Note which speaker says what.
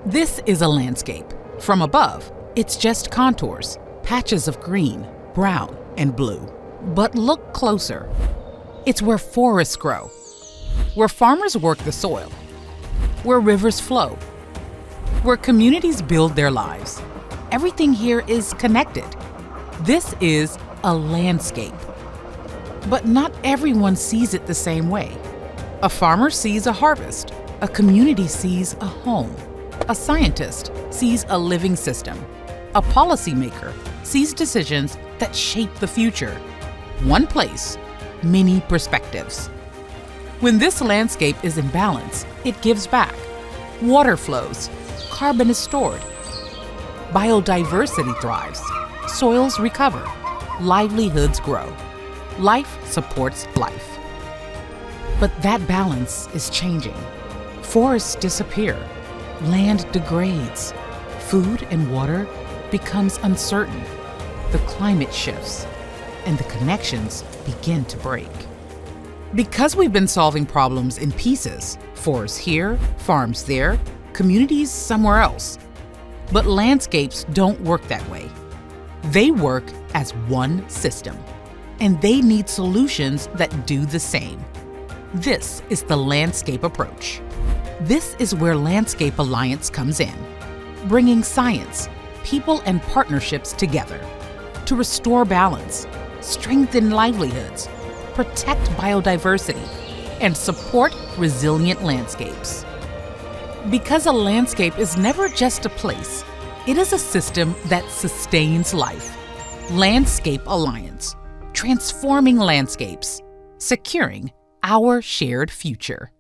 Speaker 1: This is a landscape. From above, it's just contours, patches of green, brown, and blue. But look closer. It's where forests grow, where farmers work the soil, where rivers flow, where communities build their lives. Everything here is connected. This is a landscape. But not everyone sees it the same way. A farmer sees a harvest. A community sees a home. A scientist sees a living system. A policymaker sees decisions that shape the future. One place, many perspectives. When this landscape is in balance, it gives back. Water flows, carbon is stored. Biodiversity thrives, soils recover, livelihoods grow. Life supports life. But that balance is changing. Forests disappear, land degrades, food and water becomes uncertain. The climate shifts, and the connections begin to break. Because we've been solving problems in pieces, forests here, farms there, communities somewhere else. But landscapes don't work that way. They work as one system, and they need solutions that do the same. This is the landscape approach. This is where Landscape Alliance comes in, bringing science, people, and partnerships together to restore balance, strengthen livelihoods, protect biodiversity, and support resilient landscapes. Because a landscape is never just a place, it is a system that sustains life. Landscape Alliance, transforming landscapes, securing our shared future.